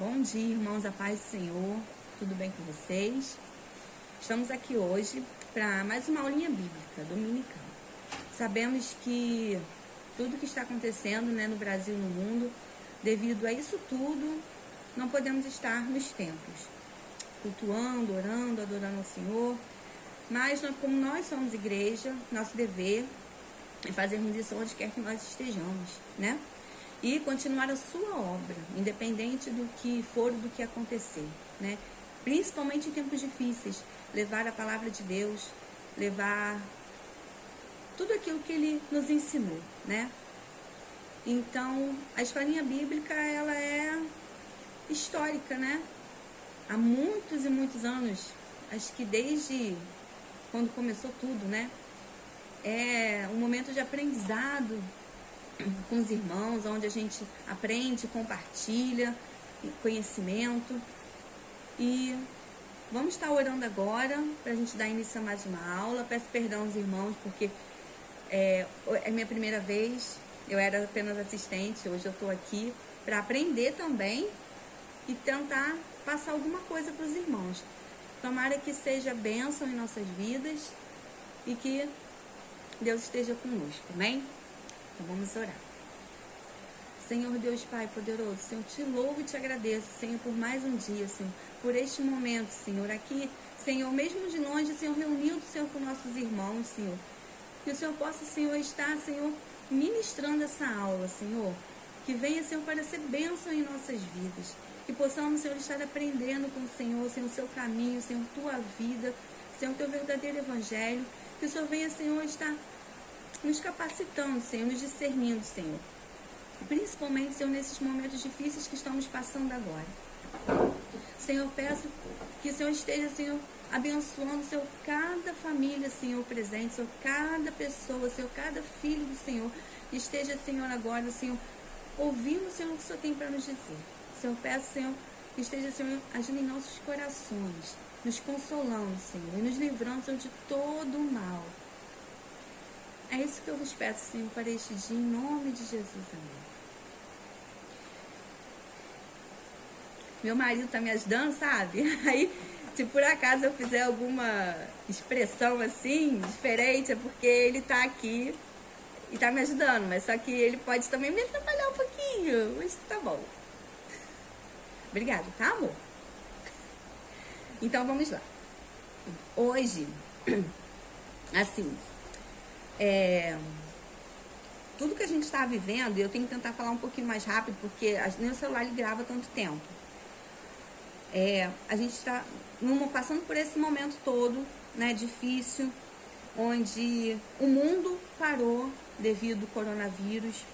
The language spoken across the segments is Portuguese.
Bom dia, irmãos, a paz do Senhor, tudo bem com vocês? Estamos aqui hoje para mais uma aulinha bíblica dominical. Sabemos que tudo que está acontecendo, no Brasil e no mundo, devido a isso tudo, não podemos estar nos templos, cultuando, orando, adorando ao Senhor, mas como nós somos igreja, nosso dever é fazermos isso onde quer que nós estejamos, E continuar a sua obra, independente do que for, do que acontecer, Principalmente em tempos difíceis, levar a palavra de Deus, levar tudo aquilo que Ele nos ensinou, Então, a escolinha bíblica, ela é histórica, Há muitos e muitos anos, acho que desde quando começou tudo, É um momento de aprendizado com os irmãos, onde a gente aprende, compartilha conhecimento. E vamos estar orando agora para a gente dar início a mais uma aula. Peço perdão aos irmãos, porque é minha primeira vez, eu era apenas assistente, hoje eu estou aqui para aprender também e tentar passar alguma coisa para os irmãos. Tomara que seja bênção em nossas vidas e que Deus esteja conosco, amém? Então vamos orar. Senhor Deus Pai poderoso, Senhor, te louvo e te agradeço, Senhor, por mais um dia, Senhor, por este momento, Senhor, aqui, Senhor, mesmo de longe, Senhor, reunido, Senhor, com nossos irmãos, Senhor, que o Senhor possa, Senhor, estar, Senhor, ministrando essa aula, Senhor, que venha, Senhor, para ser bênção em nossas vidas, que possamos, Senhor, estar aprendendo com o Senhor, Senhor, o seu caminho, Senhor, tua vida, Senhor, o teu verdadeiro evangelho, que o Senhor venha, Senhor, estar nos capacitando, Senhor, nos discernindo, Senhor. Principalmente, Senhor, nesses momentos difíceis que estamos passando agora. Senhor, peço que o Senhor esteja, Senhor, abençoando, Senhor, cada família, Senhor, presente, Senhor, cada pessoa, Senhor, cada filho do Senhor, que esteja, Senhor, agora, Senhor, ouvindo, Senhor, o que o Senhor tem para nos dizer. Senhor, peço, Senhor, que esteja, Senhor, agindo em nossos corações, nos consolando, Senhor, e nos livrando, Senhor, de todo o mal. É isso que eu vos peço, Senhor, para este dia, em nome de Jesus, amém. Meu marido tá me ajudando, sabe? Aí, se por acaso eu fizer alguma expressão assim, diferente, é porque ele tá aqui e tá me ajudando, mas só que ele pode também me atrapalhar um pouquinho, mas tá bom. Obrigada, tá, amor? Então, vamos lá. Hoje, assim, tudo que a gente está vivendo, eu tenho que tentar falar um pouquinho mais rápido, porque nem o celular ele grava tanto tempo. A gente está passando por esse momento todo, difícil, onde o mundo parou devido ao coronavírus,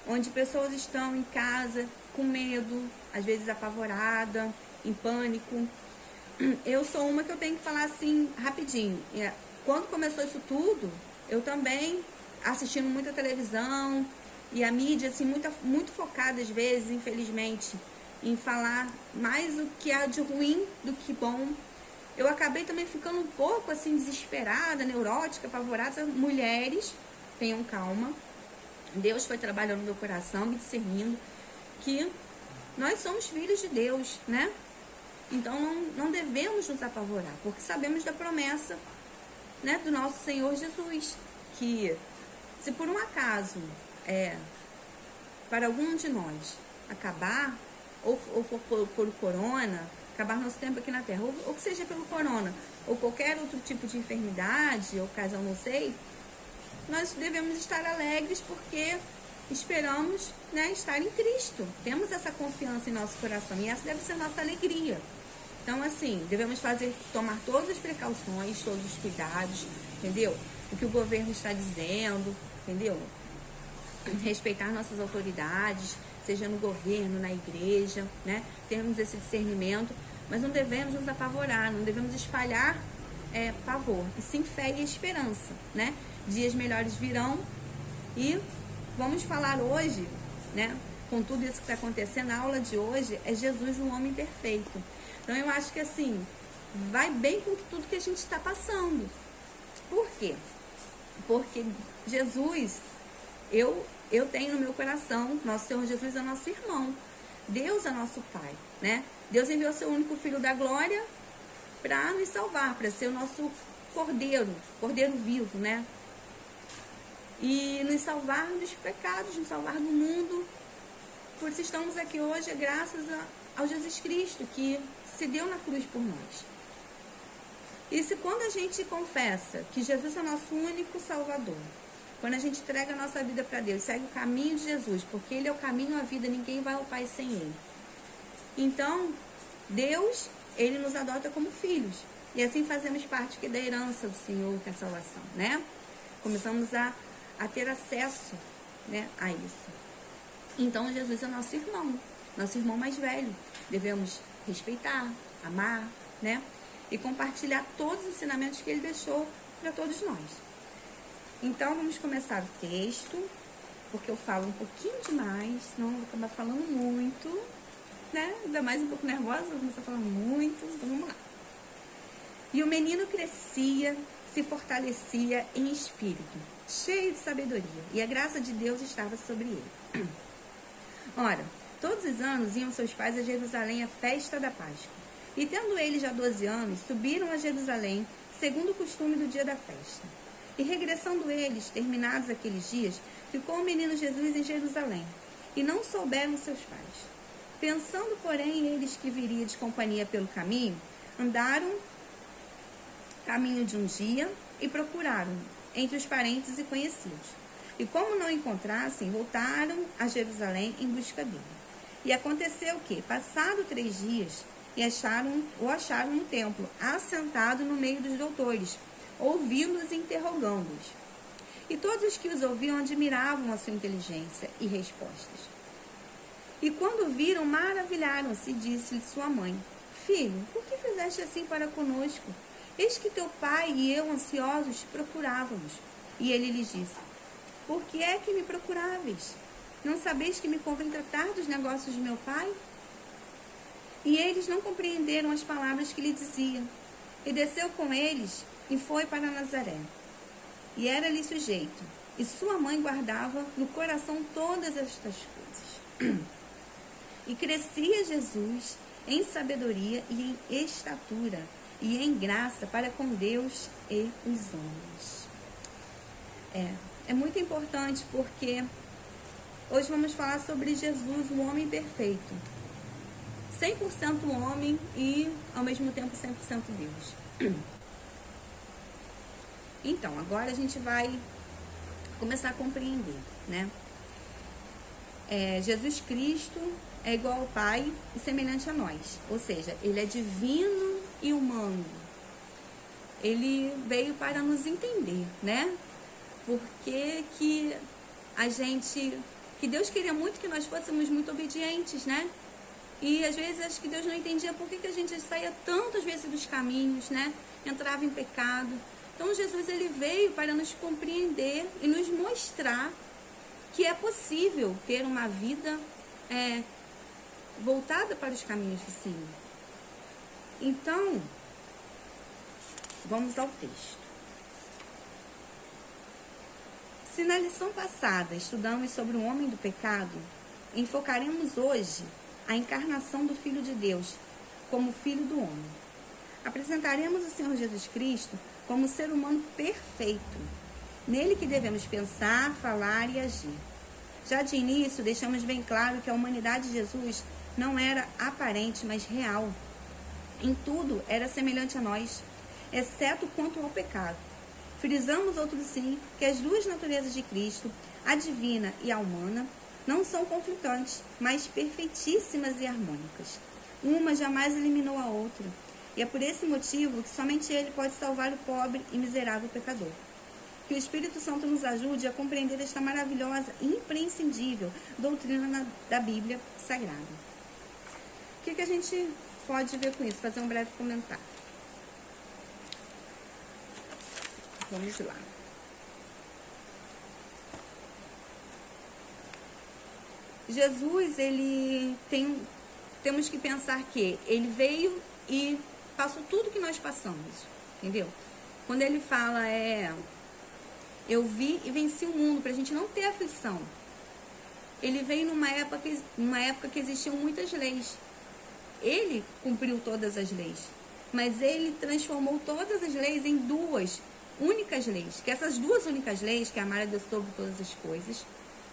onde pessoas estão em casa com medo, às vezes apavorada, em pânico. Eu sou uma que eu tenho que falar assim rapidinho. Quando começou isso tudo, eu também assistindo muita televisão e a mídia assim muito focada às vezes, infelizmente, em falar mais o que há de ruim do que bom. Eu acabei também ficando um pouco assim desesperada, neurótica, apavorada. Mulheres, tenham calma. Deus foi trabalhando no meu coração, me discernindo que nós somos filhos de Deus, Então não devemos nos apavorar, porque sabemos da promessa, do nosso Senhor Jesus, que se por um acaso para algum de nós acabar, ou for por corona, acabar nosso tempo aqui na Terra, ou que seja pelo corona, ou qualquer outro tipo de enfermidade, ou caso eu não sei, nós devemos estar alegres porque esperamos estar em Cristo. Temos essa confiança em nosso coração e essa deve ser a nossa alegria. Então, assim, devemos tomar todas as precauções, todos os cuidados, entendeu? O que o governo está dizendo, entendeu? Respeitar nossas autoridades, seja no governo, na igreja, Termos esse discernimento, mas não devemos nos apavorar, não devemos espalhar pavor, e sim fé e esperança, Dias melhores virão e vamos falar hoje, com tudo isso que está acontecendo, a aula de hoje é Jesus, um homem perfeito. Então, eu acho que, assim, vai bem com tudo que a gente está passando. Por quê? Porque Jesus, eu tenho no meu coração, nosso Senhor Jesus é nosso irmão. Deus é nosso Pai, né? Deus enviou seu único Filho da glória para nos salvar, para ser o nosso cordeiro vivo, né? E nos salvar dos pecados, nos salvar do mundo. Por isso estamos aqui hoje, graças ao Jesus Cristo, que se deu na cruz por nós. E se quando a gente confessa que Jesus é o nosso único Salvador, quando a gente entrega a nossa vida para Deus, segue o caminho de Jesus, porque Ele é o caminho à vida, ninguém vai ao Pai sem Ele. Então, Deus, Ele nos adota como filhos. E assim fazemos parte da herança do Senhor, que é a salvação, né? Começamos a ter acesso, né, a isso. Então, Jesus é nosso irmão mais velho. Devemos respeitar, amar, né? E compartilhar todos os ensinamentos que Ele deixou para todos nós. Então, vamos começar o texto, porque eu falo um pouquinho demais, senão eu vou acabar falando muito, né? Ainda mais um pouco nervosa, vou começar falando muito, então vamos lá. E o menino crescia, se fortalecia em espírito, cheio de sabedoria, e a graça de Deus estava sobre ele. Ora, todos os anos iam seus pais a Jerusalém à festa da Páscoa. E tendo eles já 12 anos, subiram a Jerusalém, segundo o costume do dia da festa. E regressando eles, terminados aqueles dias, ficou o menino Jesus em Jerusalém, e não souberam seus pais. Pensando, porém, eles que viria de companhia pelo caminho, andaram caminho de um dia e procuraram entre os parentes e conhecidos. E como não encontrassem, voltaram a Jerusalém em busca dele. E aconteceu que, passado 3 dias, o acharam no templo, assentado no meio dos doutores, ouvindo-os e interrogando-os. E todos os que os ouviam admiravam a sua inteligência e respostas. E quando viram, maravilharam-se, e disse-lhe sua mãe: Filho, por que fizeste assim para conosco? Eis que teu pai e eu, ansiosos, te procurávamos. E ele lhes disse: Por que é que me procuráveis? Não sabeis que me convém tratar dos negócios de meu pai? E eles não compreenderam as palavras que lhe dizia. E desceu com eles e foi para Nazaré. E era-lhe sujeito. E sua mãe guardava no coração todas estas coisas. E crescia Jesus em sabedoria e em estatura e em graça para com Deus e os homens. É muito importante porque hoje vamos falar sobre Jesus, o homem perfeito. 100% homem e, ao mesmo tempo, 100% Deus. Então, agora a gente vai começar a compreender, né? Jesus Cristo é igual ao Pai e semelhante a nós. Ou seja, Ele é divino e humano. Ele veio para nos entender, né? Porque que Deus queria muito que nós fôssemos muito obedientes, né? E às vezes acho que Deus não entendia por que a gente saía tantas vezes dos caminhos, né? Entrava em pecado. Então Jesus, ele veio para nos compreender e nos mostrar que é possível ter uma vida voltada para os caminhos do Senhor. Então, vamos ao texto. Se na lição passada estudamos sobre o homem do pecado, enfocaremos hoje a encarnação do Filho de Deus como Filho do homem. Apresentaremos o Senhor Jesus Cristo como ser humano perfeito, nele que devemos pensar, falar e agir. Já de início, deixamos bem claro que a humanidade de Jesus não era aparente, mas real. Em tudo era semelhante a nós, exceto quanto ao pecado. Frisamos, outro sim, que as duas naturezas de Cristo, a divina e a humana, não são conflitantes, mas perfeitíssimas e harmônicas. Uma jamais eliminou a outra. E é por esse motivo que somente Ele pode salvar o pobre e miserável pecador. Que o Espírito Santo nos ajude a compreender esta maravilhosa e imprescindível doutrina da Bíblia Sagrada. O que a gente pode ver com isso? Fazer um breve comentário. Vamos lá. Jesus, temos que pensar que ele veio e passou tudo que nós passamos, entendeu? Quando ele fala, eu vi e venci o mundo, pra gente não ter aflição. ele veio numa época que existiam muitas leis. Ele cumpriu todas as leis, mas ele transformou todas as leis em duas únicas leis. Que essas duas únicas leis, que é amar a Deus sobre todas as coisas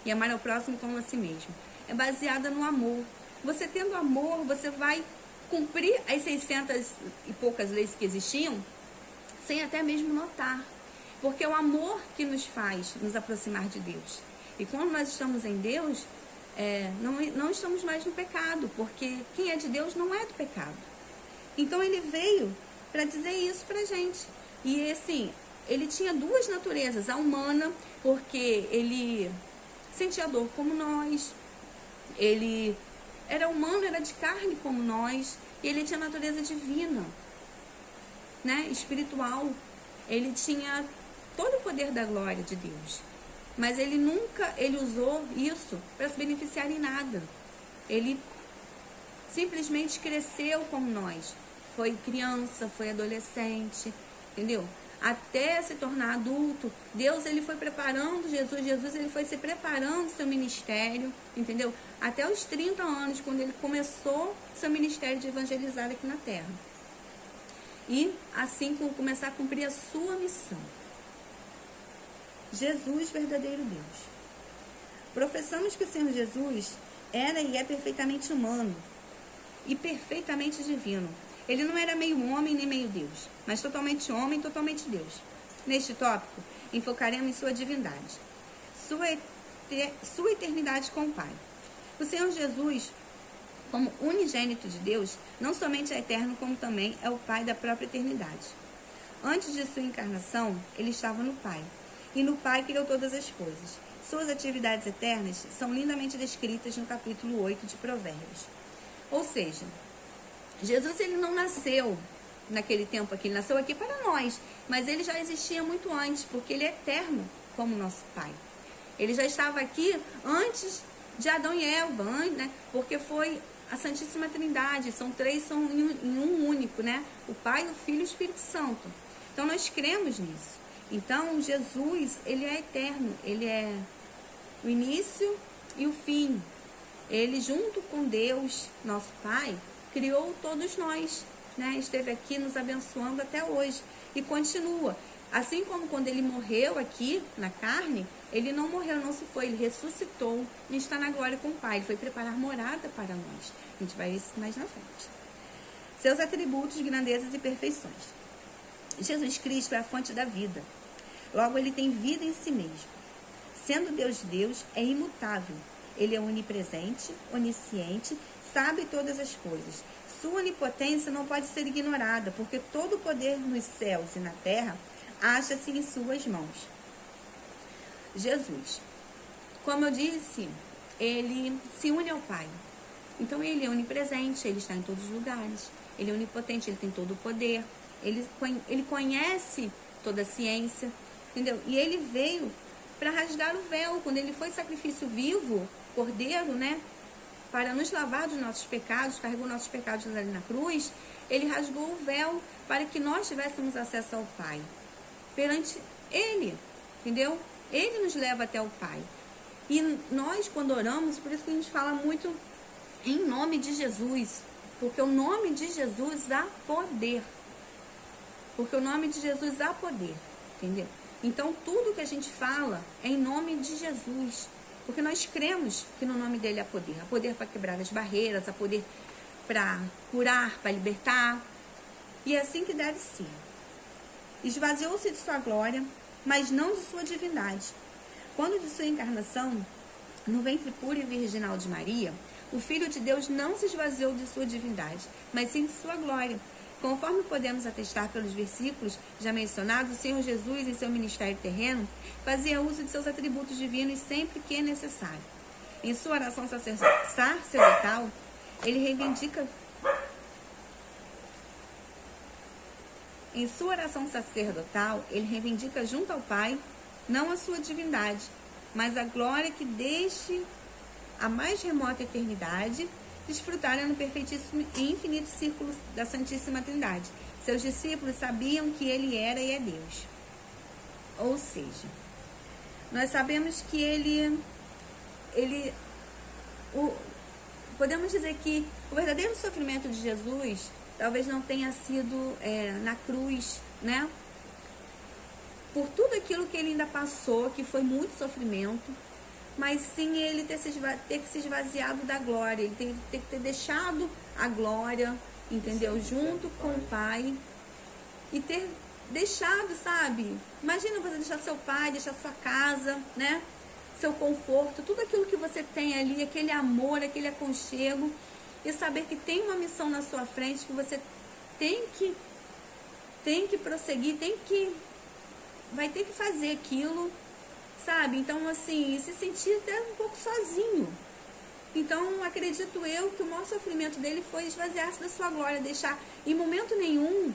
e amar ao próximo como a si mesmo, é baseada no amor. Você tendo amor, você vai cumprir as 600 e poucas leis que existiam, sem até mesmo notar. Porque é o amor que nos faz nos aproximar de Deus. E quando nós estamos em Deus, não estamos mais no pecado, porque quem é de Deus não é do pecado. Então ele veio para dizer isso pra gente. E assim, ele tinha duas naturezas, a humana, porque ele sentia dor como nós, ele era humano, era de carne como nós, e ele tinha natureza divina, né, espiritual. Ele tinha todo o poder da glória de Deus. Mas ele nunca usou isso para se beneficiar em nada. Ele simplesmente cresceu como nós. Foi criança, foi adolescente, entendeu? Até se tornar adulto. Deus, ele foi preparando Jesus ele foi se preparando seu ministério, entendeu? Até os 30 anos, quando ele começou seu ministério de evangelizar aqui na terra. E assim começar a cumprir a sua missão. Jesus, verdadeiro Deus. Professamos que o Senhor Jesus era e é perfeitamente humano e perfeitamente divino. Ele não era meio homem nem meio Deus, mas totalmente homem e totalmente Deus. Neste tópico, enfocaremos em sua divindade, sua eternidade com o Pai. O Senhor Jesus, como unigênito de Deus, não somente é eterno, como também é o Pai da própria eternidade. Antes de sua encarnação, ele estava no Pai. E no Pai criou todas as coisas. Suas atividades eternas são lindamente descritas no capítulo 8 de Provérbios. Ou seja, Jesus, ele não nasceu naquele tempo aqui, ele nasceu aqui para nós, mas ele já existia muito antes, porque ele é eterno como nosso Pai. Ele já estava aqui antes de Adão e Eva, né? Porque foi a Santíssima Trindade, são em um único, né? O Pai, o Filho e o Espírito Santo. Então nós cremos nisso. Então, Jesus, ele é eterno, ele é o início e o fim. Ele, junto com Deus, nosso Pai, criou todos nós, né? Esteve aqui nos abençoando até hoje e continua. Assim como quando ele morreu aqui na carne, ele não morreu, não se foi, ele ressuscitou e está na glória com o Pai. Ele foi preparar morada para nós. A gente vai ver isso mais na frente. Seus atributos, grandezas e perfeições. Jesus Cristo é a fonte da vida. Logo, ele tem vida em si mesmo. Sendo Deus de Deus, é imutável. Ele é onipresente, onisciente, sabe todas as coisas. Sua onipotência não pode ser ignorada, porque todo o poder nos céus e na terra acha-se em suas mãos. Jesus, como eu disse, ele se une ao Pai. Então, ele é onipresente, ele está em todos os lugares. Ele é onipotente, ele tem todo o poder. Ele conhece toda a ciência, entendeu? E ele veio para rasgar o véu. Quando ele foi sacrifício vivo, cordeiro, né? Para nos lavar dos nossos pecados, carregou nossos pecados ali na cruz, ele rasgou o véu para que nós tivéssemos acesso ao Pai. Perante ele, entendeu? Ele nos leva até o Pai. E nós, quando oramos, por isso que a gente fala muito em nome de Jesus. Porque o nome de Jesus há poder. Porque o nome de Jesus há poder, entendeu? Então, tudo que a gente fala é em nome de Jesus. Porque nós cremos que no nome dele há poder. Há poder para quebrar as barreiras, há poder para curar, para libertar. E é assim que deve ser. Esvaziou-se de sua glória, mas não de sua divindade. Quando de sua encarnação, no ventre puro e virginal de Maria, o Filho de Deus não se esvaziou de sua divindade, mas sim de sua glória. Conforme podemos atestar pelos versículos já mencionados, o Senhor Jesus, em seu ministério terreno, fazia uso de seus atributos divinos sempre que é necessário. Em sua oração sacerdotal, ele reivindica junto ao Pai, não a sua divindade, mas a glória que desde a mais remota eternidade desfrutaram no perfeitíssimo e infinito círculo da Santíssima Trindade. Seus discípulos sabiam que ele era e é Deus. Ou seja, nós sabemos que ele podemos dizer que o verdadeiro sofrimento de Jesus talvez não tenha sido na cruz, né? Por tudo aquilo que ele ainda passou, que foi muito sofrimento, mas sim ele ter que se esvaziado da glória, ele ter que ter deixado a glória, entendeu? Junto com o Pai, e ter deixado, sabe? Imagina você deixar seu pai, deixar sua casa, né? Seu conforto, tudo aquilo que você tem ali, aquele amor, aquele aconchego, e saber que tem uma missão na sua frente, que você tem que prosseguir, vai ter que fazer aquilo, sabe? Então, assim, se sentir até um pouco sozinho. Então, acredito eu que o maior sofrimento dele foi esvaziar-se da sua glória, deixar, em momento nenhum,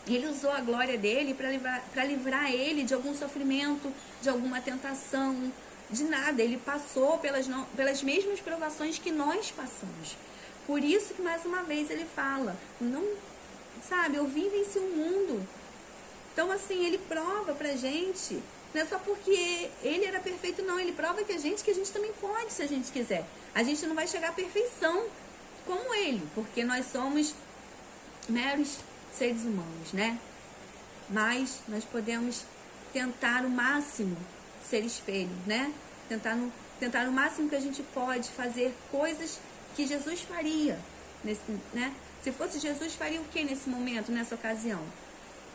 ele usou a glória dele para livrar ele de algum sofrimento, de alguma tentação, de nada. Ele passou pelas mesmas provações que nós passamos. Por isso que, mais uma vez, ele fala, não, sabe, eu vim vencer o mundo. Então, assim, ele prova pra gente, não é só porque ele era perfeito, não. Ele prova que a gente também pode, se a gente quiser. A gente não vai chegar à perfeição como ele, porque nós somos meros seres humanos, né? Mas nós podemos tentar o máximo ser espelho, né? Tentar o máximo que a gente pode fazer coisas que Jesus faria, né? Se fosse Jesus, faria o que nesse momento, nessa ocasião?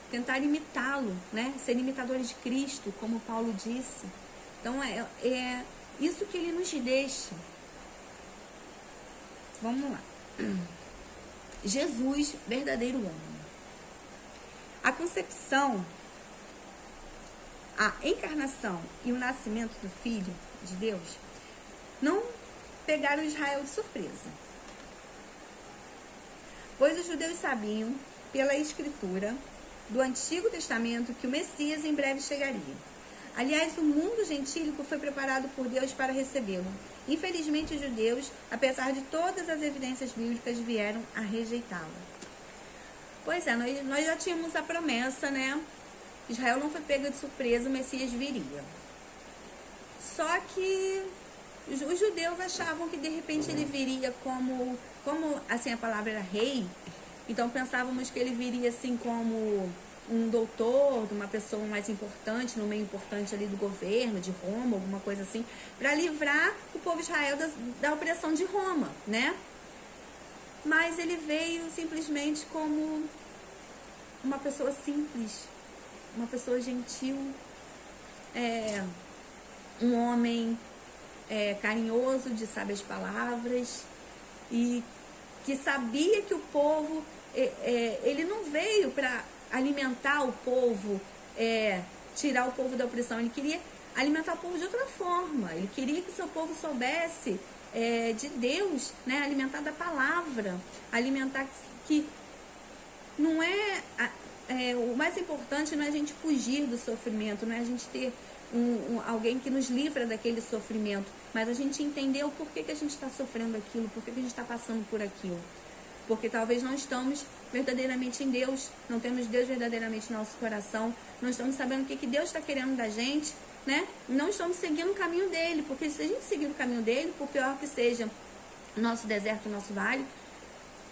Tentar imitá-lo, né? Ser imitadores de Cristo, como Paulo disse. Então, é isso que ele nos deixa. Vamos lá. Jesus, verdadeiro homem. A concepção, a encarnação e o nascimento do Filho de Deus não pegaram Israel de surpresa. Pois os judeus sabiam, pela Escritura do Antigo Testamento, que o Messias em breve chegaria. Aliás, o mundo gentílico foi preparado por Deus para recebê-lo. Infelizmente, os judeus, apesar de todas as evidências bíblicas, vieram a rejeitá-lo. Pois é, nós já tínhamos a promessa, né? Israel não foi pega de surpresa, o Messias viria. Só que os judeus achavam que de repente ele viria como assim, a palavra era rei. Então pensávamos que ele viria assim como um doutor, uma pessoa mais importante, no meio importante ali do governo, de Roma, alguma coisa assim, para livrar o povo de Israel da opressão de Roma, né? Mas ele veio simplesmente como uma pessoa simples, uma pessoa gentil, um homem carinhoso, de sábias palavras, e que sabia que o povo, ele não veio para alimentar o povo, tirar o povo da opressão. Ele queria alimentar o povo de outra forma. Ele queria que seu povo soubesse de Deus, né? Alimentar da palavra, alimentar que não o mais importante não é a gente fugir do sofrimento, não é a gente ter alguém que nos livra daquele sofrimento, mas a gente entender o porquê que a gente está sofrendo aquilo, porquê que a gente está passando por aquilo. Porque talvez não estamos verdadeiramente em Deus, não temos Deus verdadeiramente no nosso coração, não estamos sabendo o que Deus está querendo da gente, né? Não estamos seguindo o caminho dele, porque se a gente seguir o caminho dele, por pior que seja o nosso deserto, o nosso vale,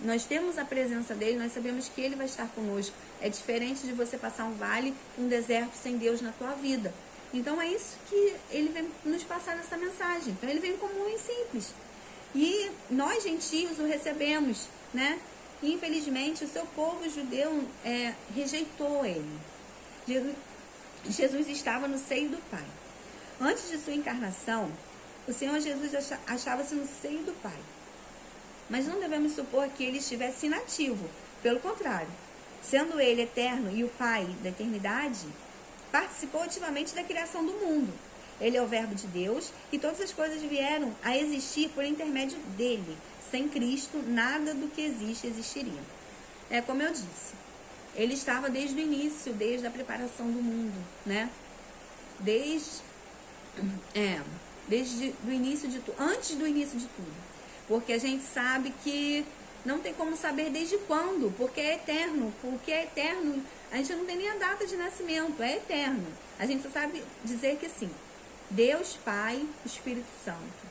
nós temos a presença dele, nós sabemos que ele vai estar conosco. É diferente de você passar um vale, um deserto sem Deus na tua vida. Então é isso que ele vem nos passar nessa mensagem. Então ele vem como um homem simples. E nós, gentios, o recebemos, né? E, infelizmente, o seu povo judeu rejeitou ele. Jesus estava no seio do Pai. Antes de sua encarnação, o Senhor Jesus achava-se no seio do Pai. Mas não devemos supor que ele estivesse inativo. Pelo contrário, sendo ele eterno e o Pai da eternidade, participou ativamente da criação do mundo. Ele é o Verbo de Deus e todas as coisas vieram a existir por intermédio dele. Sem Cristo, nada do que existe existiria. Como eu disse, ele estava desde o início, desde a preparação do mundo, né? Desde o início de tudo, antes do início de tudo. Porque a gente sabe que não tem como saber desde quando, porque é eterno. Porque é eterno, a gente não tem nem a data de nascimento, é eterno. A gente só sabe dizer que sim, Deus Pai, Espírito Santo.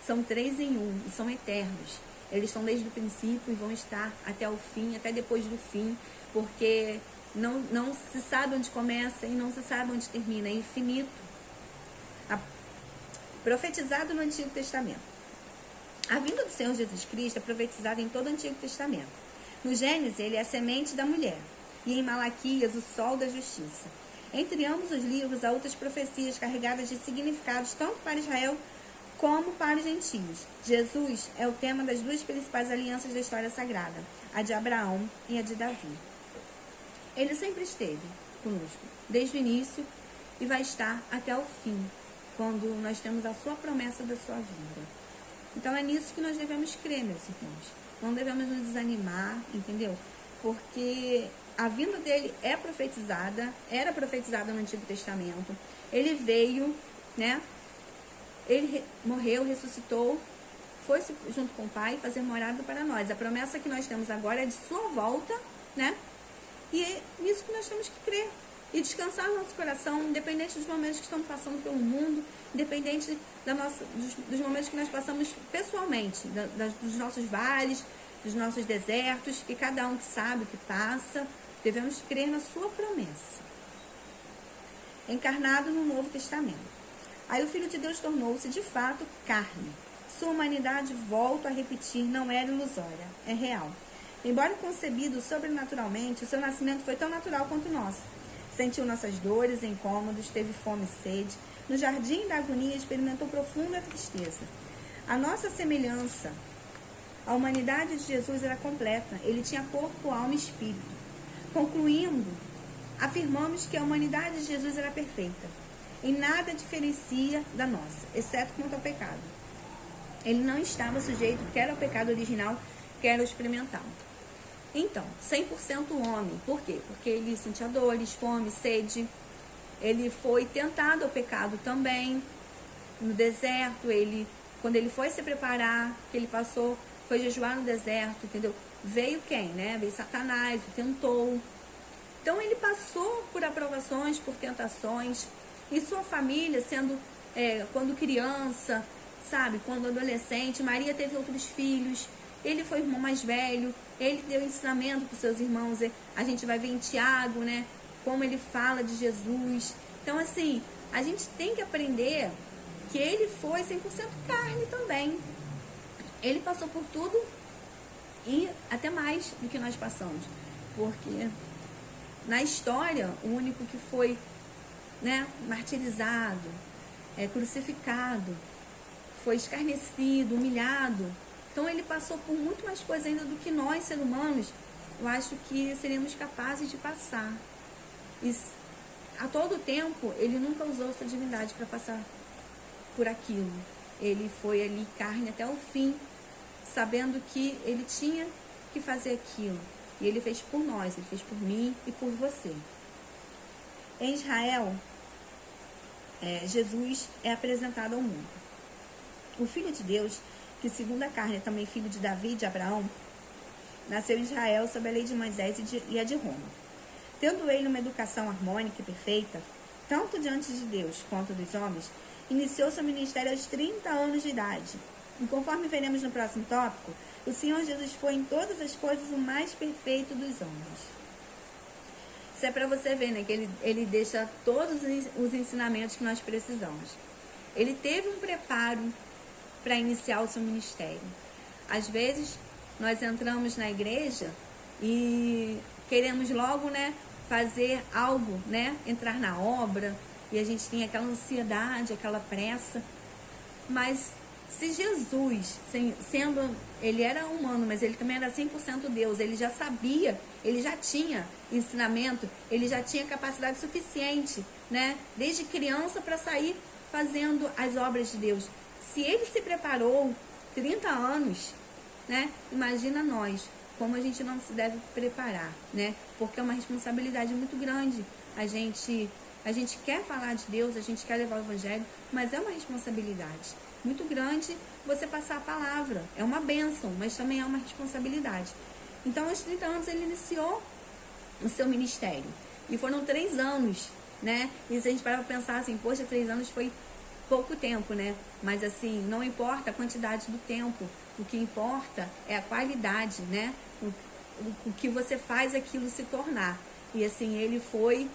são 3 em 1 e são eternos. Eles estão desde o princípio e vão estar até o fim, até depois do fim, porque não se sabe onde começa e não se sabe onde termina, é infinito. Profetizado no Antigo Testamento. A vinda do Senhor Jesus Cristo é profetizada em todo o Antigo Testamento. No Gênesis, ele é a semente da mulher, e em Malaquias, o sol da justiça. Entre ambos os livros, há outras profecias carregadas de significados tanto para Israel como para os gentios. Jesus é o tema das 2 principais alianças da história sagrada, a de Abraão e a de Davi. Ele sempre esteve conosco, desde o início, e vai estar até o fim, quando nós temos a sua promessa da sua vinda. Então é nisso que nós devemos crer, meus irmãos. Não devemos nos desanimar, entendeu? Porque a vinda dele era profetizada no Antigo Testamento. Ele veio, né? Ele morreu, ressuscitou, foi junto com o Pai fazer morada para nós. A promessa que nós temos agora é de sua volta, né? E é nisso que nós temos que crer. E descansar no nosso coração, independente dos momentos que estamos passando pelo mundo, independente dos momentos que nós passamos pessoalmente, dos nossos vales, dos nossos desertos, que cada um que sabe o que passa, devemos crer na sua promessa. Encarnado no Novo Testamento. Aí o Filho de Deus tornou-se de fato carne. Sua humanidade, volto a repetir, não era ilusória, é real. Embora concebido sobrenaturalmente, o seu nascimento foi tão natural quanto o nosso. Sentiu nossas dores e incômodos, teve fome e sede. No jardim da agonia experimentou profunda tristeza. A nossa semelhança, a humanidade de Jesus era completa. Ele tinha corpo, alma e espírito. Concluindo, afirmamos que a humanidade de Jesus era perfeita. Em nada diferencia da nossa, exceto quanto ao pecado. Ele não estava sujeito quer ao pecado original, quer ao experimental. Então, 100% homem. Por quê? Porque ele sentia dores, fome, sede. Ele foi tentado ao pecado também. No deserto, quando ele foi se preparar, que ele foi jejuar no deserto, entendeu? Veio quem, né? Veio Satanás, o tentou. Então, ele passou por aprovações, por tentações. E sua família, quando criança, sabe? Quando adolescente, Maria teve outros filhos. Ele foi o irmão mais velho, ele deu ensinamento para os seus irmãos. A gente vai ver em Tiago, né? Como ele fala de Jesus. Então, assim, a gente tem que aprender que ele foi 100% carne também. Ele passou por tudo e até mais do que nós passamos. Porque na história, o único que foi, né, martirizado, crucificado, foi escarnecido, humilhado. Então ele passou por muito mais coisa ainda do que nós, seres humanos, eu acho que seríamos capazes de passar. E a todo tempo, ele nunca usou sua divindade para passar por aquilo. Ele foi ali carne até o fim, sabendo que ele tinha que fazer aquilo. E ele fez por nós, ele fez por mim e por você. Em Israel, Jesus é apresentado ao mundo. O Filho de Deus, que segundo a carne é também filho de Davi e de Abraão, nasceu em Israel sob a lei de Moisés e a de Roma. Tendo ele uma educação harmônica e perfeita, tanto diante de Deus quanto dos homens, iniciou seu ministério aos 30 anos de idade. E conforme veremos no próximo tópico, o Senhor Jesus foi em todas as coisas o mais perfeito dos homens. Isso é para você ver, né, que ele deixa todos os ensinamentos que nós precisamos. Ele teve um preparo para iniciar o seu ministério. Às vezes, nós entramos na igreja e queremos logo, né, fazer algo, né, entrar na obra, e a gente tem aquela ansiedade, aquela pressa. Mas se Jesus, ele era humano, mas ele também era 100% Deus, ele já sabia, ele já tinha ensinamento, ele já tinha capacidade suficiente, né, desde criança para sair fazendo as obras de Deus. Se ele se preparou 30 anos, né? Imagina nós, como a gente não se deve preparar, né? Porque é uma responsabilidade muito grande. A gente quer falar de Deus, a gente quer levar o Evangelho, mas é uma responsabilidade muito grande você passar a palavra. É uma bênção, mas também é uma responsabilidade. Então, aos 30 anos, ele iniciou o seu ministério. E foram 3 anos, né? E se a gente parar para pensar assim, poxa, 3 anos foi pouco tempo, né? Mas assim, não importa a quantidade do tempo, o que importa é a qualidade, né? O que você faz aquilo se tornar. E assim, ele foi...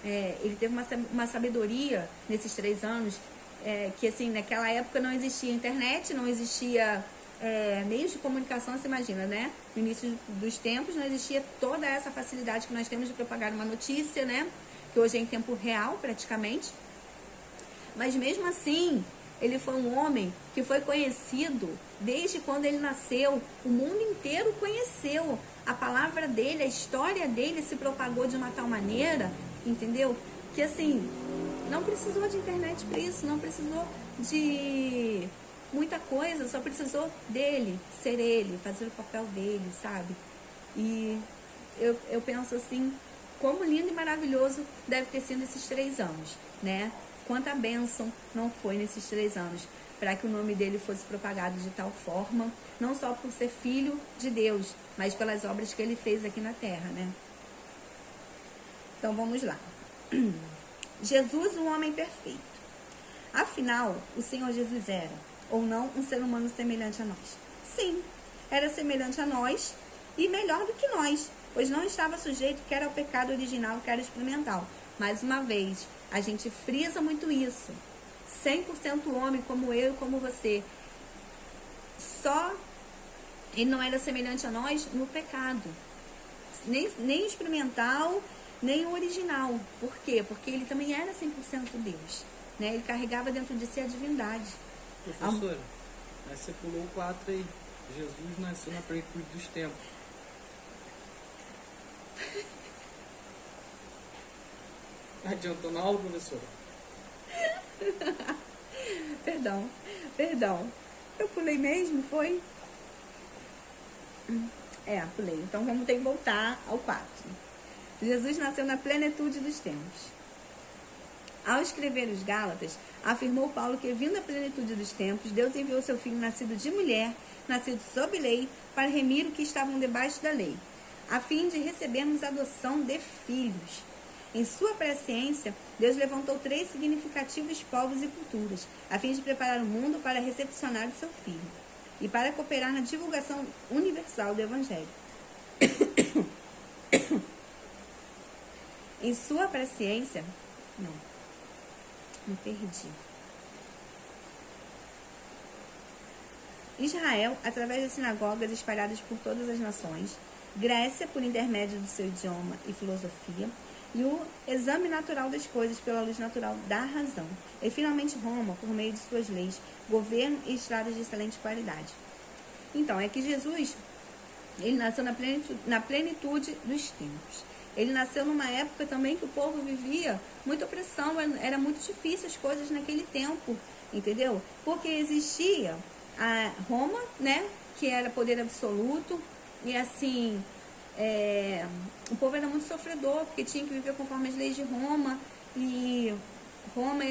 ele teve uma sabedoria nesses 3 anos, que assim, naquela época não existia internet, não existia meios de comunicação, você imagina, né? No início dos tempos não existia toda essa facilidade que nós temos de propagar uma notícia, né? Que hoje é em tempo real, praticamente. Mas mesmo assim, ele foi um homem que foi conhecido desde quando ele nasceu. O mundo inteiro conheceu a palavra dele, a história dele se propagou de uma tal maneira, entendeu? Que assim, não precisou de internet para isso, não precisou de muita coisa, só precisou dele, ser ele, fazer o papel dele, sabe? E eu penso assim, como lindo e maravilhoso deve ter sido esses 3 anos, né? Quanta bênção não foi nesses 3 anos, para que o nome dele fosse propagado de tal forma, não só por ser filho de Deus, mas pelas obras que ele fez aqui na terra, né? Então vamos lá. Jesus, um homem perfeito. Afinal, o Senhor Jesus era, ou não, um ser humano semelhante a nós? Sim, era semelhante a nós e melhor do que nós, pois não estava sujeito quer ao pecado original, quer ao experimental. Mais uma vez, a gente frisa muito isso. 100% homem, como eu e como você. Só ele não era semelhante a nós no pecado. Nem experimental, nem o original. Por quê? Porque ele também era 100% Deus. Né? Ele carregava dentro de si a divindade. Professora, mas você pulou 4 aí. Jesus nasceu na plenitude dos tempos. Adiantou na aula, professora? Perdão. Eu pulei mesmo, foi? Pulei. Então vamos ter que voltar ao 4. Jesus nasceu na plenitude dos tempos. Ao escrever os Gálatas, afirmou Paulo que, vindo a plenitude dos tempos, Deus enviou seu Filho nascido de mulher, nascido sob lei, para remir o que estavam debaixo da lei, a fim de recebermos a adoção de filhos. Em sua presciência, Deus levantou 3 significativos povos e culturas, a fim de preparar o mundo para recepcionar o seu Filho e para cooperar na divulgação universal do Evangelho. Em sua presciência... Me perdi. Israel, através das sinagogas espalhadas por todas as nações, Grécia, por intermédio do seu idioma e filosofia, e o exame natural das coisas pela luz natural da razão, e finalmente Roma, por meio de suas leis, governo e estradas de excelente qualidade. Então, é que Jesus, ele nasceu na plenitude dos tempos. Ele nasceu numa época também que o povo vivia muita opressão, era muito difícil as coisas naquele tempo, entendeu? Porque existia a Roma, né, que era poder absoluto, e assim, o povo era muito sofredor, porque tinha que viver conforme as leis de Roma, e Roma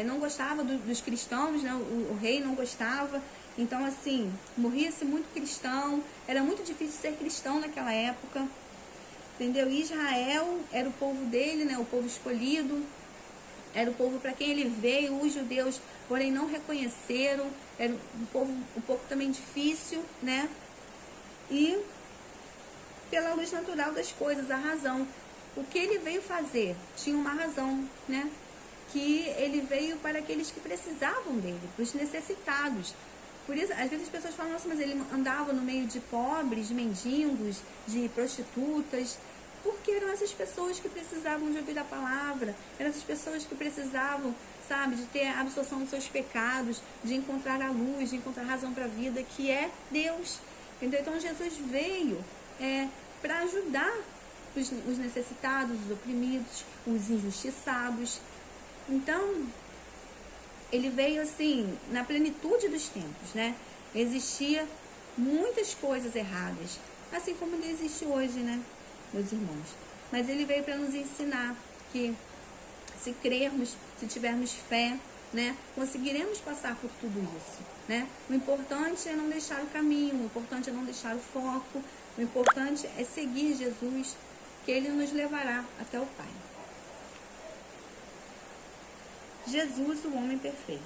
não gostava dos cristãos, né, o rei não gostava, então assim, morria-se muito cristão, era muito difícil ser cristão naquela época. Entendeu? Israel era o povo dele, né? O povo escolhido, era o povo para quem ele veio. Os judeus, porém, não reconheceram. Era um povo também difícil, né? E pela luz natural das coisas, a razão. O que ele veio fazer tinha uma razão, né? Que ele veio para aqueles que precisavam dele, para os necessitados. Por isso, às vezes as pessoas falam, nossa, mas ele andava no meio de pobres, de mendigos, de prostitutas, porque eram essas pessoas que precisavam de ouvir a palavra, eram essas pessoas que precisavam, sabe, de ter a absorção dos seus pecados, de encontrar a luz, de encontrar a razão para a vida, que é Deus. Entendeu? Então Jesus veio para ajudar os necessitados, os oprimidos, os injustiçados. Então, ele veio assim, na plenitude dos tempos, né? Existia muitas coisas erradas, assim como ele existe hoje, né, meus irmãos? Mas ele veio para nos ensinar que se crermos, se tivermos fé, né, conseguiremos passar por tudo isso, né? O importante é não deixar o caminho, o importante é não deixar o foco, o importante é seguir Jesus, que ele nos levará até o Pai. Jesus, o homem perfeito.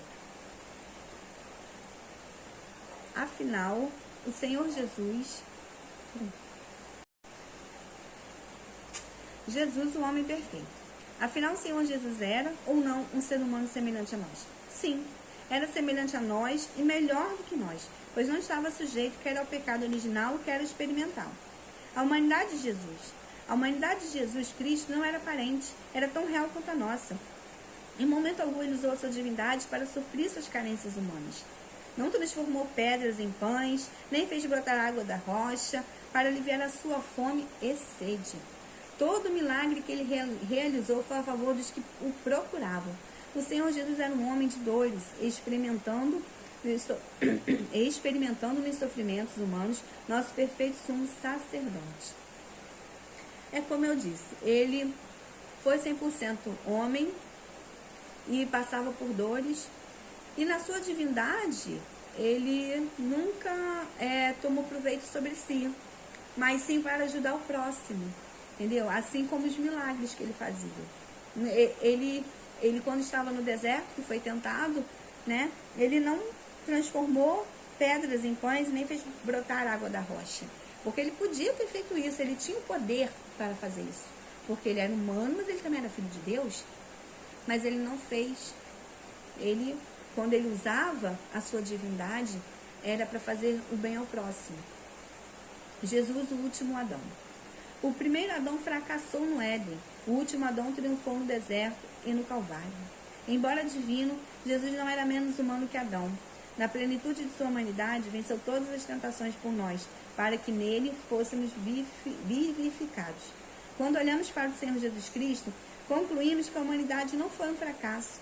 Afinal, o Senhor Jesus, o homem perfeito. Afinal, o Senhor Jesus era ou não um ser humano semelhante a nós? Sim, era semelhante a nós e melhor do que nós, pois não estava sujeito quer ao pecado original, quer ao experimental. A humanidade de Jesus Cristo não era aparente, era tão real quanto a nossa. Em momento algum ele usou a sua divindade para suprir suas carências humanas. Não transformou pedras em pães, nem fez brotar água da rocha para aliviar a sua fome e sede. Todo o milagre que ele realizou foi a favor dos que o procuravam. O Senhor Jesus era um homem de dores, experimentando nos sofrimentos humanos, nosso perfeito sumo sacerdote. É como eu disse, ele foi 100% homem e passava por dores. E na sua divindade, ele nunca tomou proveito sobre si, mas sim para ajudar o próximo, entendeu? Assim como os milagres que ele fazia. Ele quando estava no deserto, que foi tentado, né? Ele não transformou pedras em pães, nem fez brotar água da rocha. Porque ele podia ter feito isso, ele tinha o poder para fazer isso. Porque ele era humano, mas ele também era filho de Deus. Mas ele não fez. Quando ele usava a sua divindade, era para fazer o bem ao próximo. Jesus, o último Adão. O primeiro Adão fracassou no Éden. O último Adão triunfou no deserto e no Calvário. Embora divino, Jesus não era menos humano que Adão. Na plenitude de sua humanidade, venceu todas as tentações por nós, para que nele fôssemos vivificados. Quando olhamos para o Senhor Jesus Cristo, concluímos que a humanidade não foi um fracasso.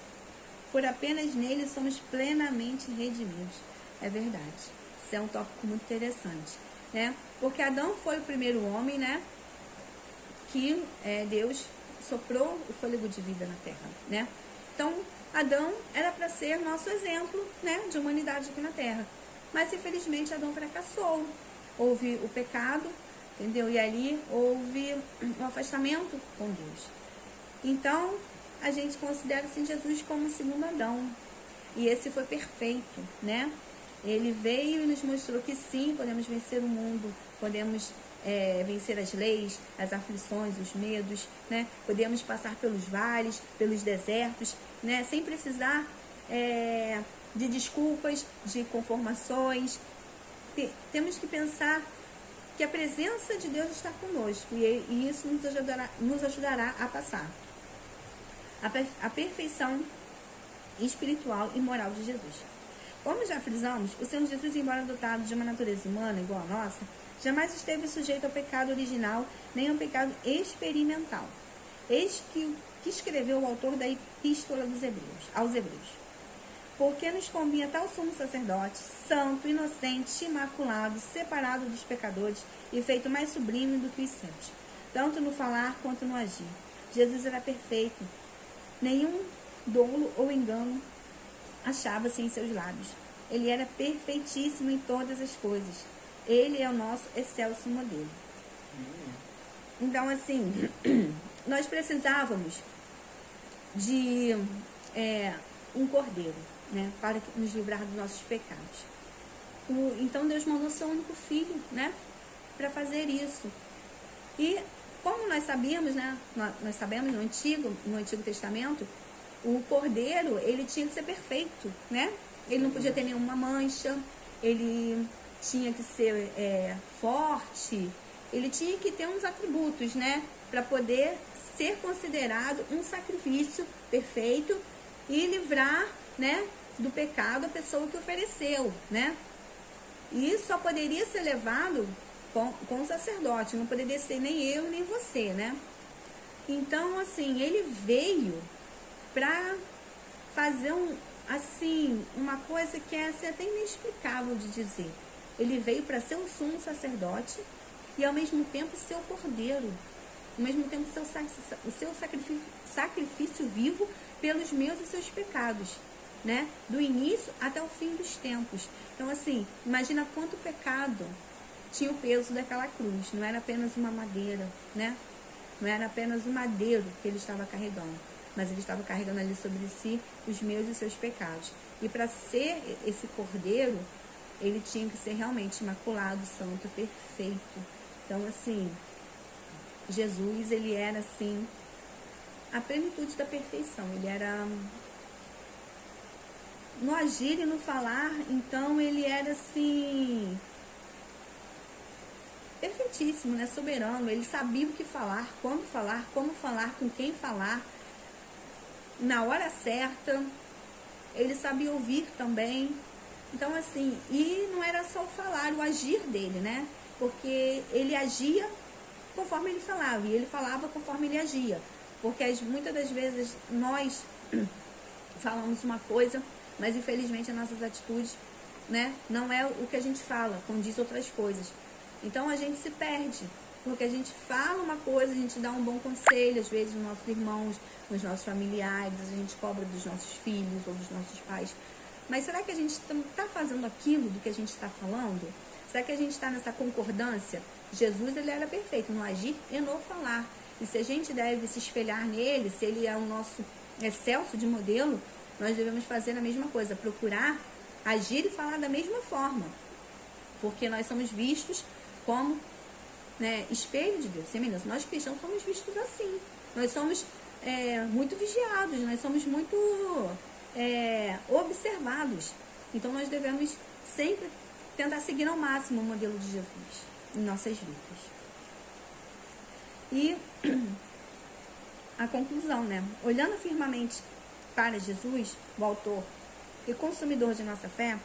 Por apenas nele somos plenamente redimidos. É verdade. Isso é um tópico muito interessante, né? Porque Adão foi o primeiro homem, né? Que Deus soprou o fôlego de vida na terra, né? Então, Adão era para ser nosso exemplo, né? De humanidade aqui na terra. Mas, infelizmente, Adão fracassou. Houve o pecado, entendeu? E ali houve um afastamento com Deus. Então, a gente considera assim Jesus como o segundo Adão. E esse foi perfeito, né? Ele veio e nos mostrou que sim, podemos vencer o mundo, podemos vencer as leis, as aflições, os medos, né? Podemos passar pelos vales, pelos desertos, né? Sem precisar de desculpas, de conformações. Temos que pensar que a presença de Deus está conosco e isso nos ajudará a passar. A perfeição espiritual e moral de Jesus. Como já frisamos, o Senhor Jesus, embora dotado de uma natureza humana igual a nossa, jamais esteve sujeito ao pecado original, nem ao pecado experimental. Eis que escreveu o autor da Epístola aos Hebreus. Porque nos convinha tal sumo sacerdote, santo, inocente, imaculado, separado dos pecadores e feito mais sublime do que os céus, tanto no falar quanto no agir. Jesus era perfeito. Nenhum dolo ou engano achava-se em seus lábios. Ele era perfeitíssimo em todas as coisas. Ele é o nosso excelso modelo. Então, assim, nós precisávamos de um cordeiro, né, para nos livrar dos nossos pecados. Então, Deus mandou seu único filho, né, para fazer isso. E como nós sabíamos, né, nós sabemos no Antigo Testamento, o cordeiro, ele tinha que ser perfeito, né? Ele não podia ter nenhuma mancha, ele tinha que ser forte, ele tinha que ter uns atributos, né? Para poder ser considerado um sacrifício perfeito e livrar, né, do pecado a pessoa que ofereceu, né? E só poderia ser levado com o sacerdote, não poderia ser nem eu nem você, né? Então, assim, ele veio para fazer uma coisa que é até inexplicável de dizer. Ele veio para ser um sumo sacerdote e ao mesmo tempo ser o cordeiro, ao mesmo tempo ser o seu sacrifício vivo pelos meus e seus pecados, né? Do início até o fim dos tempos. Então, assim, imagina quanto pecado tinha o peso daquela cruz, não era apenas uma madeira, né? Não era apenas o madeiro que ele estava carregando, mas ele estava carregando ali sobre si os meus e os seus pecados. E para ser esse cordeiro, ele tinha que ser realmente imaculado, santo, perfeito. Então, assim, Jesus, ele era, assim, a plenitude da perfeição. Ele era, no agir e no falar, então, ele era, assim, perfeitíssimo, né? Soberano. Ele sabia o que falar, como falar, com quem falar, na hora certa. Ele sabia ouvir também. Então, assim, e não era só o falar, o agir dele, né? Porque ele agia conforme ele falava, e ele falava conforme ele agia. Porque muitas das vezes nós falamos uma coisa, mas infelizmente as nossas atitudes, né, não é o que a gente fala, condiz outras coisas. Então a gente se perde, porque a gente fala uma coisa, a gente dá um bom conselho, às vezes, nos nossos irmãos, nos nossos familiares, a gente cobra dos nossos filhos ou dos nossos pais. Mas será que a gente está fazendo aquilo do que a gente está falando? Será que a gente está nessa concordância? Jesus, ele era perfeito no agir e no falar. E se a gente deve se espelhar nele, se ele é o nosso excelso de modelo, nós devemos fazer a mesma coisa, procurar agir e falar da mesma forma. Porque nós somos vistos como, né, espelho de Deus, semelhança. Nós cristãos somos vistos assim. Nós somos muito vigiados, nós somos muito observados. Então nós devemos sempre tentar seguir ao máximo o modelo de Jesus em nossas vidas. E a conclusão, né? Olhando firmemente para Jesus, o autor e consumidor de nossa fé,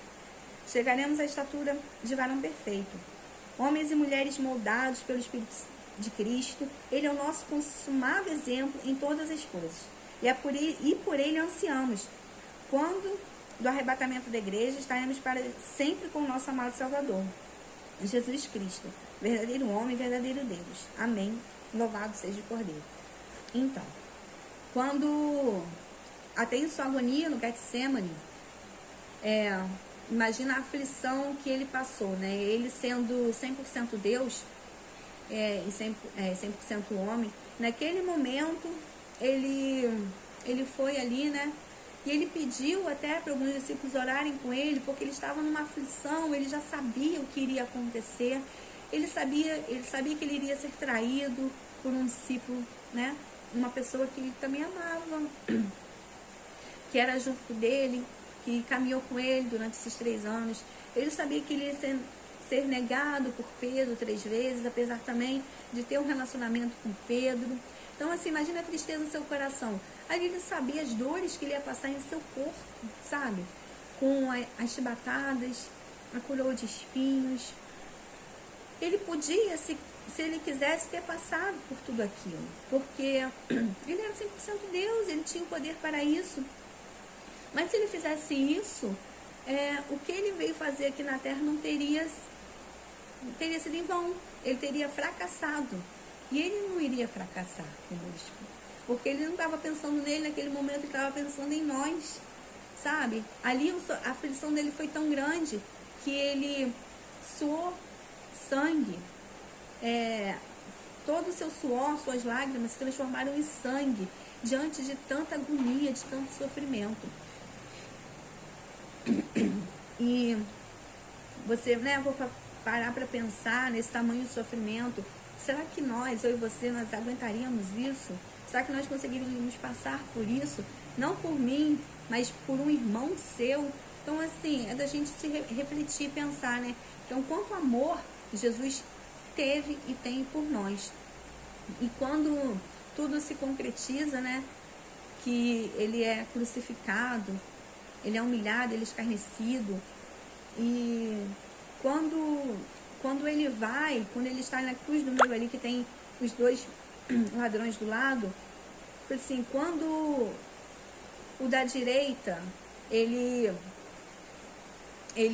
chegaremos à estatura de varão perfeito. Homens e mulheres moldados pelo Espírito de Cristo, ele é o nosso consumado exemplo em todas as coisas. E por ele ansiamos. Quando do arrebatamento da igreja, estaremos para sempre com o nosso amado Salvador, Jesus Cristo, verdadeiro homem e verdadeiro Deus. Amém. Louvado seja o Cordeiro. Então, quando até em sua agonia no Getsemane, imagina a aflição que ele passou, né? Ele sendo 100% Deus e 100% homem, naquele momento ele foi ali, né? E ele pediu até para alguns discípulos orarem com ele, porque ele estava numa aflição, ele já sabia o que iria acontecer, ele sabia que ele iria ser traído por um discípulo, né? Uma pessoa que ele também amava, que era junto dele, que caminhou com ele durante esses 3 anos. Ele sabia que ele ia ser negado por Pedro 3 vezes, apesar também de ter um relacionamento com Pedro. Então, assim, imagina a tristeza no seu coração. Aí ele sabia as dores que ele ia passar em seu corpo, sabe? Com as chibatadas, a coroa de espinhos. Ele podia, se ele quisesse, ter passado por tudo aquilo. Porque ele era 100% Deus, ele tinha o poder para isso. Mas se ele fizesse isso, o que ele veio fazer aqui na Terra não teria sido em vão. Ele teria fracassado. E ele não iria fracassar conosco. Porque ele não estava pensando nele naquele momento, ele estava pensando em nós. Sabe? Ali a aflição dele foi tão grande que ele suou sangue. Todo o seu suor, suas lágrimas se transformaram em sangue diante de tanta agonia, de tanto sofrimento. E você, né, vou parar para pensar nesse tamanho de sofrimento. Será que nós, eu e você, nós aguentaríamos isso? Será que nós conseguiríamos passar por isso? Não por mim, mas por um irmão seu? Então, assim, é da gente se refletir e pensar, né? Então, quanto amor Jesus teve e tem por nós. E quando tudo se concretiza, né? Que ele é crucificado, ele é humilhado, ele é escarnecido. E quando ele vai, quando ele está na cruz do meio ali, que tem os 2 ladrões do lado, assim, quando o da direita, ele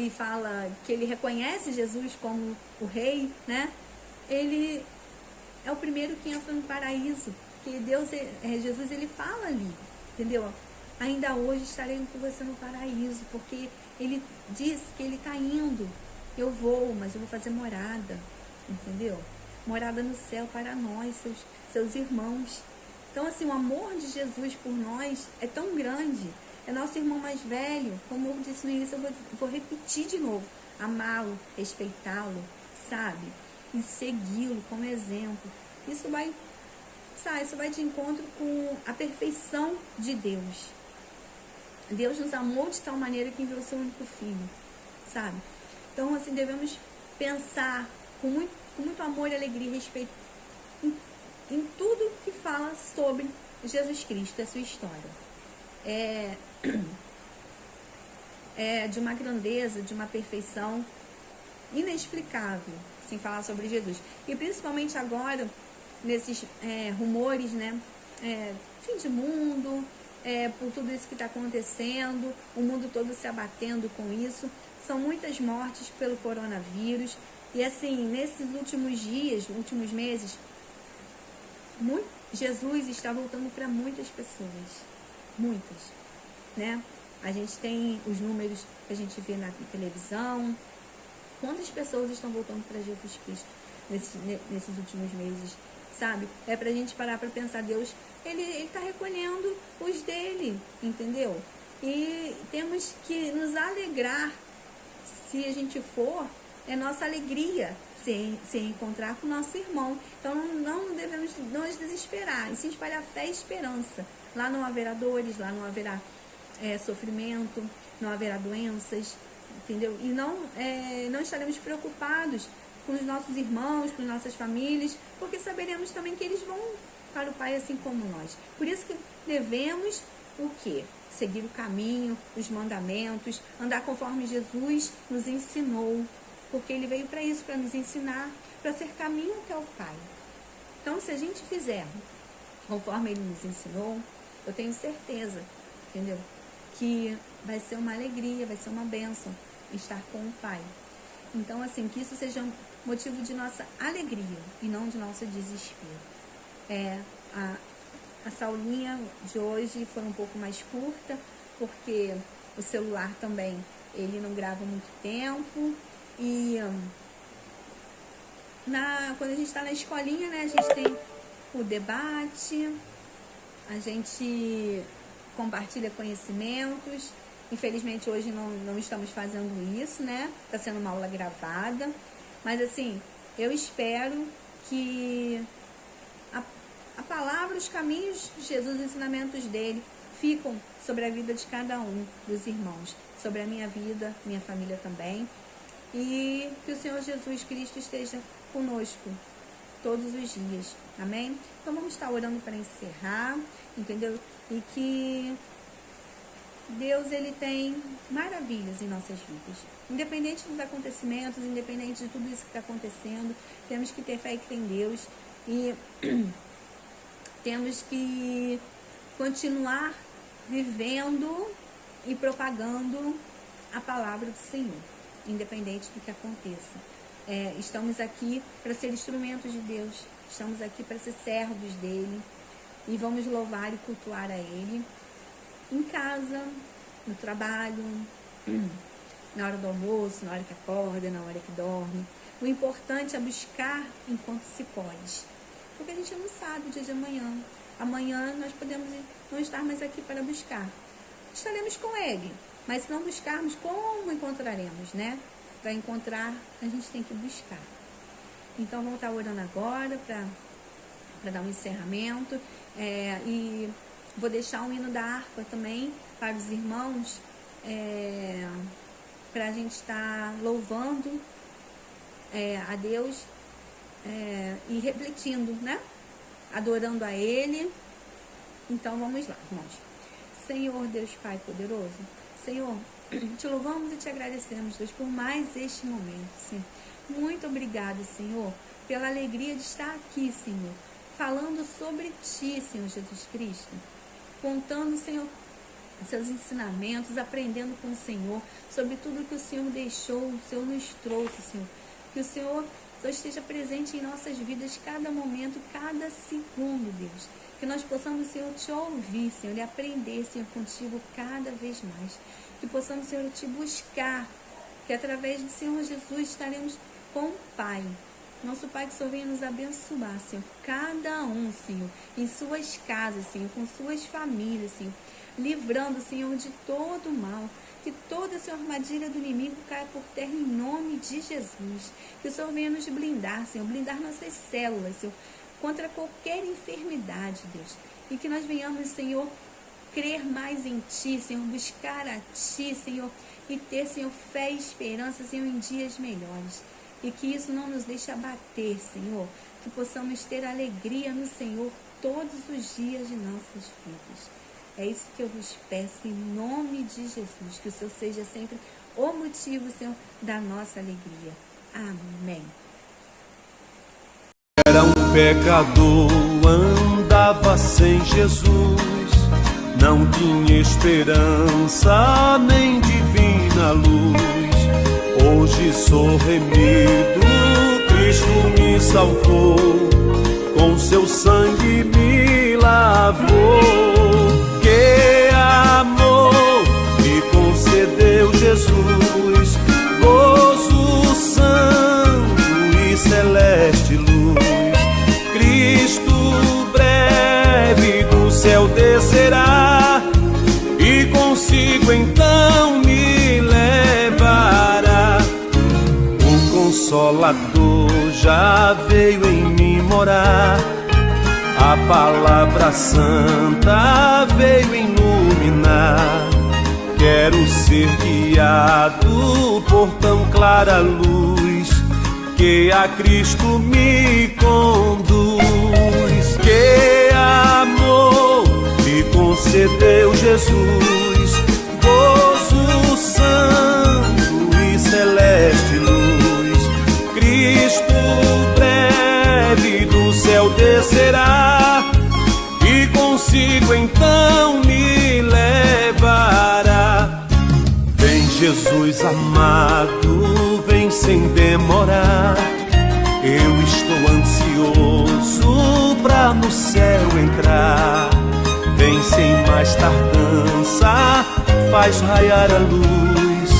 fala que ele reconhece Jesus como o rei, né? Ele é o primeiro que entra no paraíso, que Jesus, ele fala ali, entendeu? Ainda hoje estarei com você no paraíso, porque ele diz que ele está indo. Eu vou, mas eu vou fazer morada, entendeu? morada no céu para nós, seus irmãos. Então, assim, o amor de Jesus por nós é tão grande. É nosso irmão mais velho, como eu disse no início, eu vou repetir de novo. Amá-lo, respeitá-lo, sabe? E segui-lo como exemplo. Isso vai de encontro com a perfeição de Deus. Deus nos amou de tal maneira que enviou seu único filho, sabe? Então, assim, devemos pensar com muito amor, alegria e respeito em tudo que fala sobre Jesus Cristo, a sua história. É de uma grandeza, de uma perfeição inexplicável, sem falar sobre Jesus. E principalmente agora, nesses rumores, né? Fim de mundo, por tudo isso que está acontecendo, o mundo todo se abatendo com isso. São muitas mortes pelo coronavírus. E assim, nesses últimos dias, últimos meses, Jesus está voltando para muitas pessoas. Muitas, né? A gente tem os números que a gente vê na televisão. Quantas pessoas estão voltando para Jesus Cristo nesses últimos meses, sabe? É pra gente parar para pensar, Deus, ele está recolhendo os dele, entendeu? E temos que nos alegrar, se a gente for, é nossa alegria se encontrar com o nosso irmão. Então não devemos nos desesperar, e sim espalhar fé e esperança. Lá não haverá dores, lá não haverá sofrimento, não haverá doenças, entendeu? E não estaremos preocupados com os nossos irmãos, com as nossas famílias, porque saberemos também que eles vão para o Pai assim como nós. Por isso que devemos o quê? Seguir o caminho, os mandamentos, andar conforme Jesus nos ensinou, porque ele veio para isso, para nos ensinar, para ser caminho até o Pai. Então, se a gente fizer conforme ele nos ensinou, eu tenho certeza, entendeu? Que vai ser uma alegria, vai ser uma bênção estar com o Pai. Então, assim, que isso seja motivo de nossa alegria e não de nosso desespero. A saulinha de hoje foi um pouco mais curta, porque o celular também, ele não grava muito tempo. E quando a gente está na escolinha, né, a gente tem o debate, a gente compartilha conhecimentos. Infelizmente hoje não estamos fazendo isso, né? Está sendo uma aula gravada. Mas assim, eu espero que a palavra, os caminhos de Jesus, os ensinamentos dele ficam sobre a vida de cada um dos irmãos, sobre a minha vida, minha família também. E que o Senhor Jesus Cristo esteja conosco todos os dias, amém? Então vamos estar orando para encerrar, entendeu? E que Deus, ele tem maravilhas em nossas vidas, independente dos acontecimentos, independente de tudo isso que está acontecendo. Temos que ter fé e crer em Deus, e temos que continuar vivendo e propagando a palavra do Senhor, independente do que aconteça. Estamos aqui para ser instrumentos de Deus, estamos aqui para ser servos dele, e vamos louvar e cultuar a ele em casa, no trabalho, na hora do almoço, na hora que acorda, na hora que dorme. O importante é buscar enquanto se pode, porque a gente não sabe o dia de amanhã. Amanhã nós podemos não estar mais aqui para buscar. Estaremos com ele, mas se não buscarmos, como encontraremos, né? Para encontrar, a gente tem que buscar. Então vamos estar orando agora para dar um encerramento. E vou deixar um hino da harpa também para os irmãos, para a gente estar louvando a Deus e refletindo, né? Adorando a Ele. Então vamos lá, irmãos. Senhor Deus Pai poderoso, Senhor, te louvamos e te agradecemos, Deus, por mais este momento, Senhor. Muito obrigada, Senhor, pela alegria de estar aqui, Senhor, falando sobre Ti, Senhor Jesus Cristo, contando, Senhor, seus ensinamentos, aprendendo com o Senhor sobre tudo que o Senhor deixou, o Senhor nos trouxe, Senhor. Que o Senhor esteja presente em nossas vidas, cada momento, cada segundo, Deus. Que nós possamos, Senhor, te ouvir, Senhor, e aprender, Senhor, contigo cada vez mais. Que possamos, Senhor, te buscar, que através do Senhor Jesus estaremos com o Pai. Nosso Pai, que o Senhor venha nos abençoar, Senhor, cada um, Senhor, em suas casas, Senhor, com suas famílias, Senhor, livrando, Senhor, de todo o mal. Que toda essa armadilha do inimigo caia por terra em nome de Jesus. Que o Senhor venha nos blindar, Senhor, blindar nossas células, Senhor, contra qualquer enfermidade, Deus. E que nós venhamos, Senhor, crer mais em Ti, Senhor, buscar a Ti, Senhor, e ter, Senhor, fé e esperança, Senhor, em dias melhores. E que isso não nos deixe abater, Senhor. Que possamos ter alegria no Senhor todos os dias de nossas vidas. É isso que eu vos peço em nome de Jesus. Que o Senhor seja sempre o motivo, Senhor, da nossa alegria. Amém. Era um pecador, andava sem Jesus, não tinha esperança nem divina luz. Hoje sou remido, Cristo me salvou, com seu sangue me lavou. Que amor me concedeu Jesus, gozo santo e celeste luz. Cristo breve do céu descerá, e consigo então me levará. O Consolador já veio em mim morar, a palavra santa veio iluminar. Quero ser guiado por tão clara luz, que a Cristo me conduz. Que amor me concedeu Jesus, gozo santo e celeste luz. Cristo breve do céu descerá, e consigo então me levará. Vem Jesus amado, vem sem demorar. Eu estou ansioso pra no céu entrar. Vem sem mais tardança, faz raiar a luz.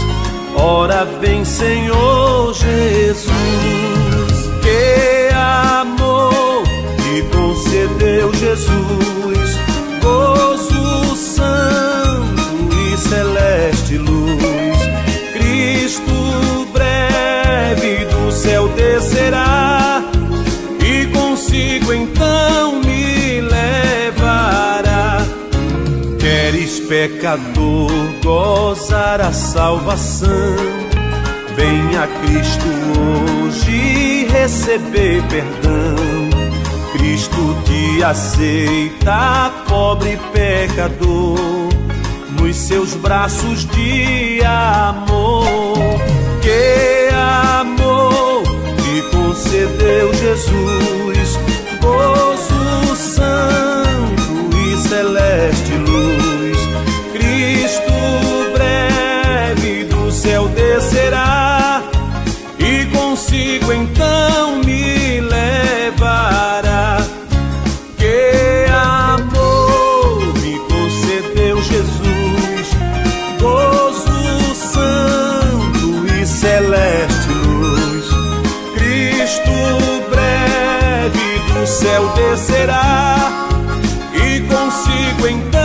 Ora vem, Senhor Jesus. Que amor me concedeu Jesus, gozo santo e celeste luz. Cristo breve do céu descerá, e consigo então me levará. Queres, pecador, gozar a salvação? Venha a Cristo hoje receber perdão. Cristo te aceita, pobre pecador, nos seus braços de amor. Que amor me concedeu Jesus, gozo santo e celeste luz. Cristo breve do céu descerá, e consigo então me levará. Que amor me concedeu Jesus, gozo santo e celeste luz. Cristo breve do céu descerá, e consigo então